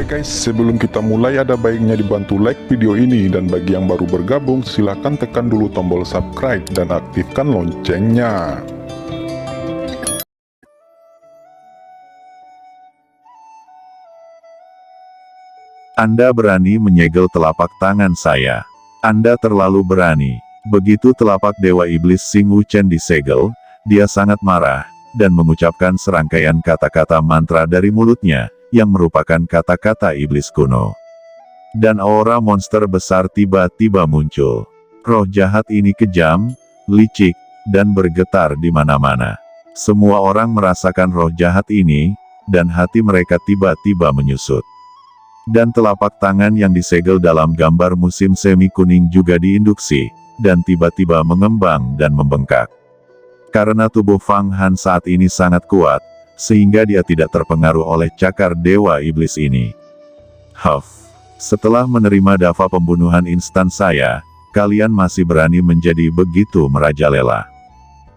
guys, sebelum kita mulai ada baiknya dibantu like video ini, dan bagi yang baru bergabung silahkan tekan dulu tombol subscribe dan aktifkan loncengnya. Anda berani menyegel telapak tangan saya. Anda terlalu berani. Begitu telapak Dewa Iblis Xing Wuchen disegel, dia sangat marah, dan mengucapkan serangkaian kata-kata mantra dari mulutnya, yang merupakan kata-kata iblis kuno. Dan aura monster besar tiba-tiba muncul. Roh jahat ini kejam, licik, dan bergetar di mana-mana. Semua orang merasakan roh jahat ini, dan hati mereka tiba-tiba menyusut. Dan telapak tangan yang disegel dalam gambar musim semi kuning juga diinduksi, dan tiba-tiba mengembang dan membengkak. Karena tubuh Fang Han saat ini sangat kuat, sehingga dia tidak terpengaruh oleh cakar Dewa Iblis ini. Setelah menerima dava pembunuhan instan saya, kalian masih berani menjadi begitu merajalela.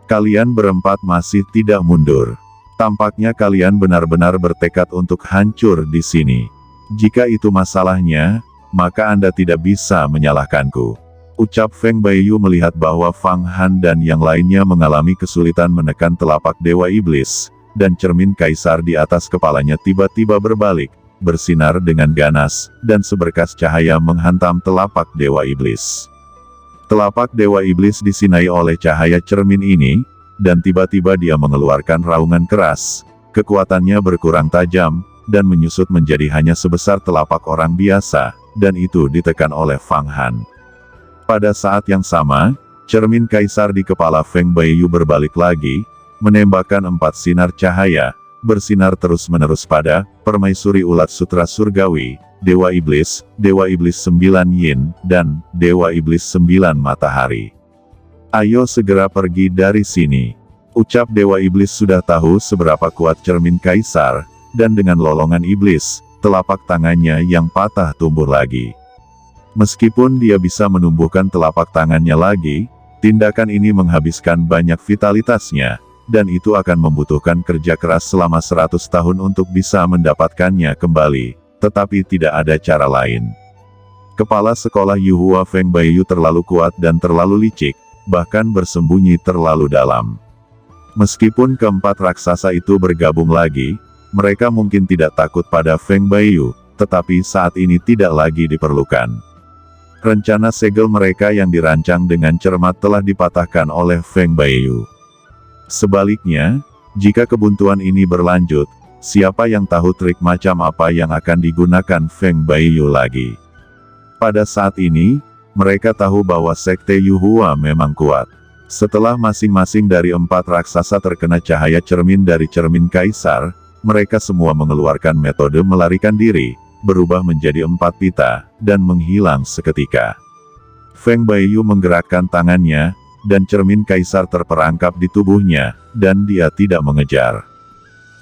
Kalian berempat masih tidak mundur. Tampaknya kalian benar-benar bertekad untuk hancur di sini. Jika itu masalahnya, maka Anda tidak bisa menyalahkanku. Ucap Feng Baiyu melihat bahwa Fang Han dan yang lainnya mengalami kesulitan menekan telapak Dewa Iblis, dan cermin kaisar di atas kepalanya tiba-tiba berbalik, bersinar dengan ganas, dan seberkas cahaya menghantam telapak Dewa Iblis. Telapak Dewa Iblis disinai oleh cahaya cermin ini, dan tiba-tiba dia mengeluarkan raungan keras. Kekuatannya berkurang tajam, dan menyusut menjadi hanya sebesar telapak orang biasa, dan itu ditekan oleh Fang Han. Pada saat yang sama, cermin kaisar di kepala Feng Baiyu berbalik lagi, menembakkan 4 sinar cahaya, bersinar terus-menerus pada Permaisuri Ulat Sutra Surgawi, Dewa Iblis 9 Yin, dan Dewa Iblis 9 Matahari. Ayo segera pergi dari sini. Ucap Dewa Iblis sudah tahu seberapa kuat cermin kaisar, dan dengan lolongan iblis, telapak tangannya yang patah tumbuh lagi. Meskipun dia bisa menumbuhkan telapak tangannya lagi, tindakan ini menghabiskan banyak vitalitasnya, dan itu akan membutuhkan kerja keras selama 100 tahun untuk bisa mendapatkannya kembali, tetapi tidak ada cara lain. Kepala sekolah Yuhua Feng Baiyu terlalu kuat dan terlalu licik, bahkan bersembunyi terlalu dalam. Meskipun keempat raksasa itu bergabung lagi, mereka mungkin tidak takut pada Feng Baiyu, tetapi saat ini tidak lagi diperlukan. Rencana segel mereka yang dirancang dengan cermat telah dipatahkan oleh Feng Baiyu. Sebaliknya, jika kebuntuan ini berlanjut, siapa yang tahu trik macam apa yang akan digunakan Feng Baiyu lagi. Pada saat ini, mereka tahu bahwa Sekte Yuhua memang kuat. Setelah masing-masing dari 4 raksasa terkena cahaya cermin dari cermin kaisar, mereka semua mengeluarkan metode melarikan diri, berubah menjadi 4 pita, dan menghilang seketika. Feng Baiyu menggerakkan tangannya, dan cermin kaisar terperangkap di tubuhnya, dan dia tidak mengejar.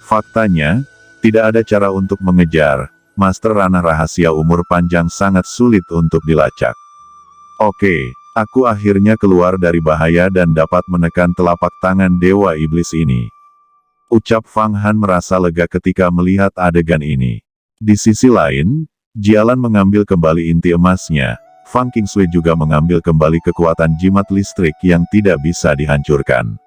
Faktanya, tidak ada cara untuk mengejar. Master ranah rahasia umur panjang sangat sulit untuk dilacak. Oke, aku akhirnya keluar dari bahaya dan dapat menekan telapak tangan Dewa Iblis ini. Ucap Fang Han merasa lega ketika melihat adegan ini. Di sisi lain, Jialan mengambil kembali inti emasnya. Fang Qingsui juga mengambil kembali kekuatan jimat listrik yang tidak bisa dihancurkan.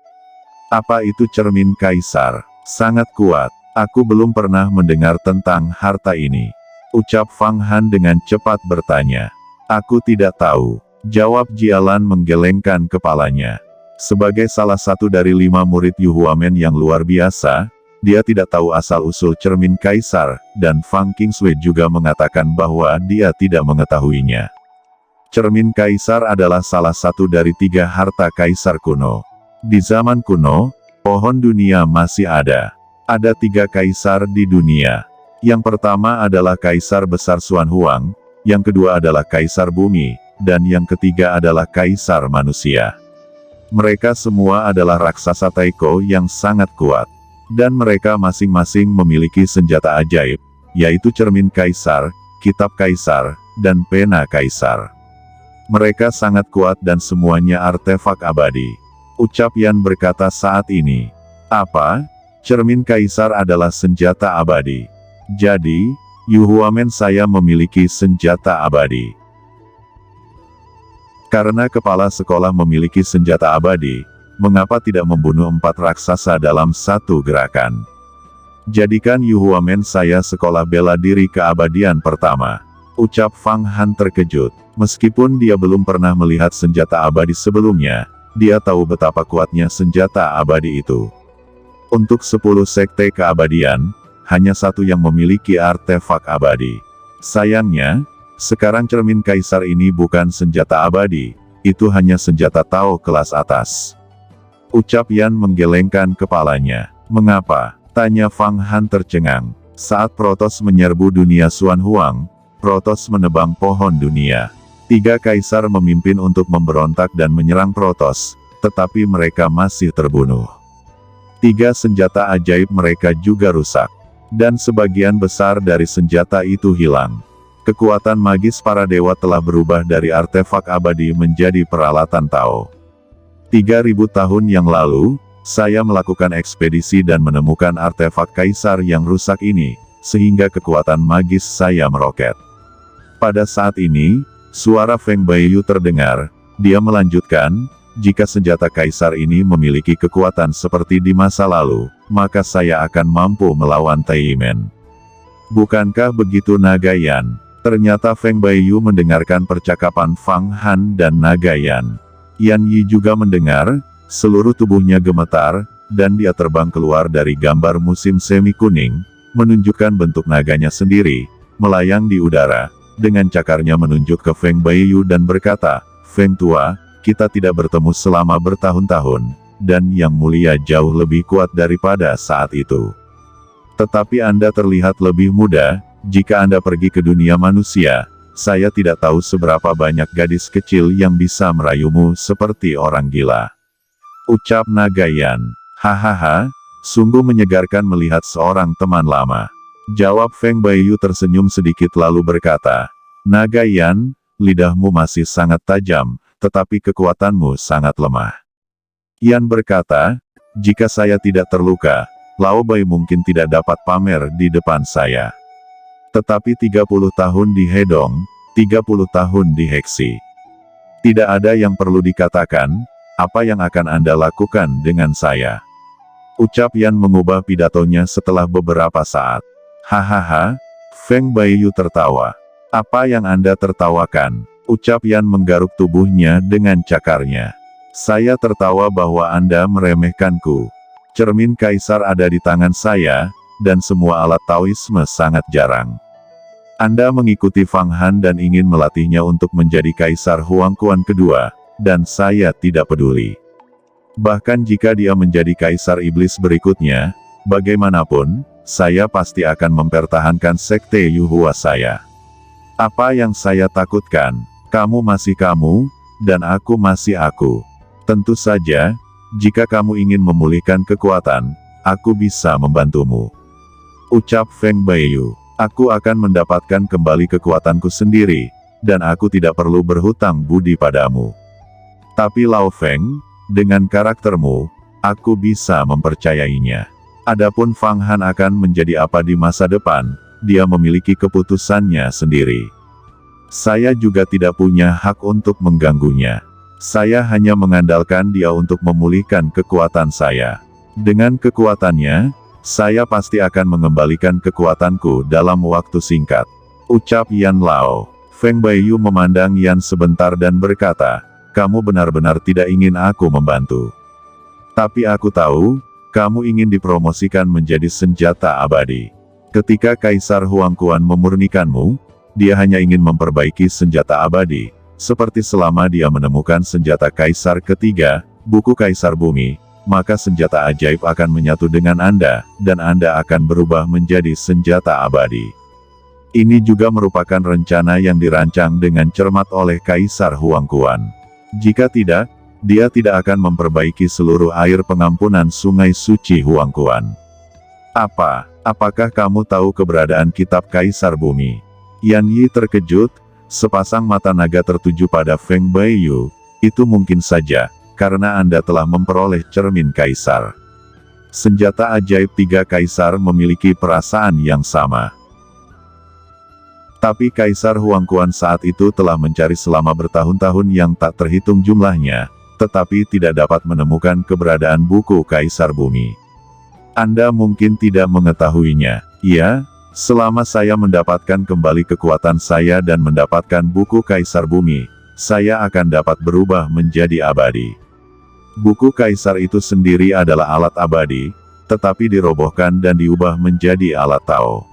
Apa itu cermin kaisar? Sangat kuat. Aku belum pernah mendengar tentang harta ini. Ucap Fang Han dengan cepat bertanya. Aku tidak tahu. Jawab Jialan menggelengkan kepalanya. Sebagai salah satu dari 5 murid Yuhuamen yang luar biasa, dia tidak tahu asal-usul cermin kaisar, dan Fang Qingsui juga mengatakan bahwa dia tidak mengetahuinya. Cermin kaisar adalah salah satu dari 3 harta kaisar kuno. Di zaman kuno, pohon dunia masih ada. Ada 3 kaisar di dunia. Yang pertama adalah Kaisar Besar Xuan Huang, yang kedua adalah Kaisar Bumi, dan yang ketiga adalah Kaisar Manusia. Mereka semua adalah raksasa Taiko yang sangat kuat. Dan mereka masing-masing memiliki senjata ajaib, yaitu cermin kaisar, kitab kaisar, dan pena kaisar. Mereka sangat kuat dan semuanya artefak abadi. Ucap Yan berkata saat ini. Apa? Cermin kaisar adalah senjata abadi. Jadi, Yu Huamen, saya memiliki senjata abadi. Karena kepala sekolah memiliki senjata abadi, mengapa tidak membunuh 4 raksasa dalam satu gerakan? Jadikan Yu Huamen saya sekolah bela diri keabadian pertama. Ucap Fang Han terkejut. Meskipun dia belum pernah melihat senjata abadi sebelumnya, dia tahu betapa kuatnya senjata abadi itu. Untuk 10 sekte keabadian, hanya satu yang memiliki artefak abadi. Sayangnya, sekarang cermin kaisar ini bukan senjata abadi, itu hanya senjata Tao kelas atas. Ucap Yan menggelengkan kepalanya. Mengapa? Tanya Fang Han tercengang. Saat Protoss menyerbu dunia Xuan Huang, Protoss menebang pohon dunia. 3 kaisar memimpin untuk memberontak dan menyerang Protoss, tetapi mereka masih terbunuh. 3 senjata ajaib mereka juga rusak. Dan sebagian besar dari senjata itu hilang. Kekuatan magis para dewa telah berubah dari artefak abadi menjadi peralatan Tao. 3000 tahun yang lalu, saya melakukan ekspedisi dan menemukan artefak kaisar yang rusak ini, sehingga kekuatan magis saya meroket. Pada saat ini, suara Feng Baiyu terdengar. Dia melanjutkan, jika senjata kaisar ini memiliki kekuatan seperti di masa lalu, maka saya akan mampu melawan Taimen. Bukankah begitu Naga Yan? Ternyata Feng Baiyu mendengarkan percakapan Fang Han dan Naga Yan. Yan Yi juga mendengar, seluruh tubuhnya gemetar, dan dia terbang keluar dari gambar musim semi kuning, menunjukkan bentuk naganya sendiri, melayang di udara, dengan cakarnya menunjuk ke Feng Baiyu dan berkata, Feng Tua, kita tidak bertemu selama bertahun-tahun, dan Yang Mulia jauh lebih kuat daripada saat itu. Tetapi Anda terlihat lebih muda, jika Anda pergi ke dunia manusia, saya tidak tahu seberapa banyak gadis kecil yang bisa merayumu seperti orang gila. Ucap Naga Yan. Hahaha, sungguh menyegarkan melihat seorang teman lama. Jawab Feng Baiyu tersenyum sedikit lalu berkata, Naga Yan, lidahmu masih sangat tajam, tetapi kekuatanmu sangat lemah. Yan berkata, jika saya tidak terluka, Lao Bai mungkin tidak dapat pamer di depan saya. Tetapi 30 tahun di Hedong, 30 tahun di Heksi. Tidak ada yang perlu dikatakan, apa yang akan Anda lakukan dengan saya? Ucap Yan mengubah pidatonya setelah beberapa saat. Hahaha, Feng Baiyu tertawa. Apa yang Anda tertawakan? Ucap Yan menggaruk tubuhnya dengan cakarnya. Saya tertawa bahwa Anda meremehkanku. Cermin kaisar ada di tangan saya, dan semua alat Taoisme sangat jarang. Anda mengikuti Fang Han dan ingin melatihnya untuk menjadi kaisar Huangquan kedua, dan saya tidak peduli. Bahkan jika dia menjadi kaisar iblis berikutnya, bagaimanapun, saya pasti akan mempertahankan sekte Yuhua saya. Apa yang saya takutkan? Kamu masih kamu, dan aku masih aku. Tentu saja, jika kamu ingin memulihkan kekuatan, aku bisa membantumu. Ucap Feng Baiyu. Aku akan mendapatkan kembali kekuatanku sendiri, dan aku tidak perlu berhutang budi padamu. Tapi Lao Feng, dengan karaktermu, aku bisa mempercayainya. Adapun Fang Han akan menjadi apa di masa depan, dia memiliki keputusannya sendiri. Saya juga tidak punya hak untuk mengganggunya. Saya hanya mengandalkan dia untuk memulihkan kekuatan saya. Dengan kekuatannya, saya pasti akan mengembalikan kekuatanku dalam waktu singkat. Ucap Yan Lao. Feng Baiyu memandang Yan sebentar dan berkata, kamu benar-benar tidak ingin aku membantu. Tapi aku tahu, kamu ingin dipromosikan menjadi senjata abadi. Ketika Kaisar Huangquan memurnikanmu, dia hanya ingin memperbaiki senjata abadi, seperti selama dia menemukan senjata Kaisar ketiga, buku Kaisar Bumi, maka senjata ajaib akan menyatu dengan Anda, dan Anda akan berubah menjadi senjata abadi. Ini juga merupakan rencana yang dirancang dengan cermat oleh Kaisar Huangquan. Jika tidak, dia tidak akan memperbaiki seluruh air pengampunan sungai suci Huangquan. Apakah kamu tahu keberadaan kitab Kaisar Bumi? Yan Yi terkejut, sepasang mata naga tertuju pada Feng Baiyu. Itu mungkin saja, karena Anda telah memperoleh cermin Kaisar. Senjata ajaib 3 Kaisar memiliki perasaan yang sama. Tapi Kaisar Huangquan saat itu telah mencari selama bertahun-tahun yang tak terhitung jumlahnya, tetapi tidak dapat menemukan keberadaan buku Kaisar Bumi. Anda mungkin tidak mengetahuinya. Ya, selama saya mendapatkan kembali kekuatan saya dan mendapatkan buku Kaisar Bumi, saya akan dapat berubah menjadi abadi. Buku Kaisar itu sendiri adalah alat abadi, tetapi dirobohkan dan diubah menjadi alat Tao.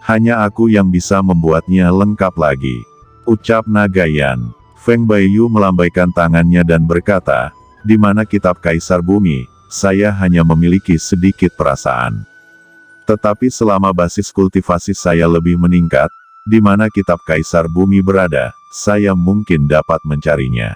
Hanya aku yang bisa membuatnya lengkap lagi, ucap Nagayan. Feng Baiyu melambaikan tangannya dan berkata, di mana kitab Kaisar Bumi, saya hanya memiliki sedikit perasaan. Tetapi selama basis kultivasi saya lebih meningkat, di mana kitab Kaisar Bumi berada, saya mungkin dapat mencarinya.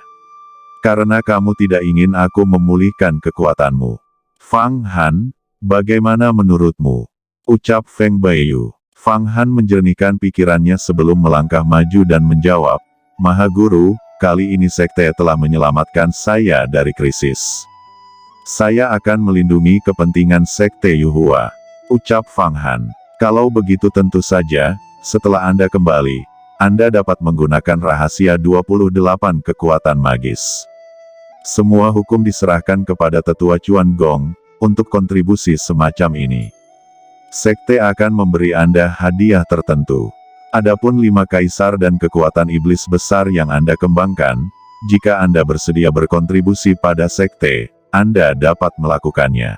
Karena kamu tidak ingin aku memulihkan kekuatanmu. Fang Han, bagaimana menurutmu? Ucap Feng Baiyu. Fang Han menjernihkan pikirannya sebelum melangkah maju dan menjawab, Maha Guru, kali ini sekte telah menyelamatkan saya dari krisis. Saya akan melindungi kepentingan sekte Yuhua. Ucap Fang Han. Kalau begitu tentu saja, setelah Anda kembali, Anda dapat menggunakan rahasia 28 kekuatan magis. Semua hukum diserahkan kepada Tetua Chuan Gong, untuk kontribusi semacam ini. Sekte akan memberi Anda hadiah tertentu. Adapun 5 kaisar dan kekuatan iblis besar yang Anda kembangkan, jika Anda bersedia berkontribusi pada sekte, Anda dapat melakukannya.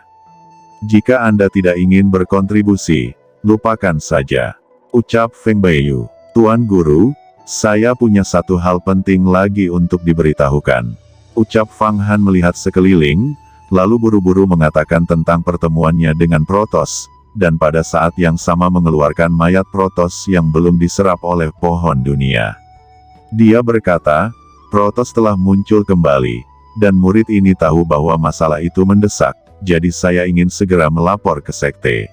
Jika Anda tidak ingin berkontribusi, lupakan saja. Ucap Feng Baiyu. Tuan Guru, saya punya satu hal penting lagi untuk diberitahukan. Ucap Fang Han melihat sekeliling, lalu buru-buru mengatakan tentang pertemuannya dengan Protos, dan pada saat yang sama mengeluarkan mayat Protos yang belum diserap oleh pohon dunia. Dia berkata, Protos telah muncul kembali, dan murid ini tahu bahwa masalah itu mendesak, jadi saya ingin segera melapor ke sekte.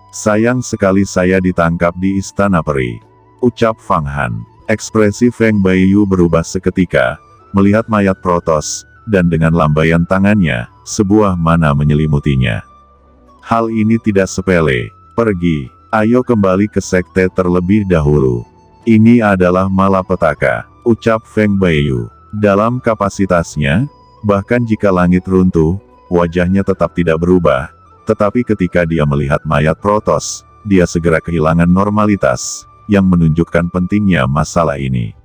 Sayang sekali saya ditangkap di Istana Peri. Ucap Fang Han. Ekspresi Feng Baiyu berubah seketika, melihat mayat Protos, dan dengan lambaian tangannya, sebuah mana menyelimutinya. Hal ini tidak sepele. Pergi, ayo kembali ke sekte terlebih dahulu. Ini adalah malapetaka, ucap Feng Baiyu. Dalam kapasitasnya, bahkan jika langit runtuh, wajahnya tetap tidak berubah, tetapi ketika dia melihat mayat Protos, dia segera kehilangan normalitas, yang menunjukkan pentingnya masalah ini.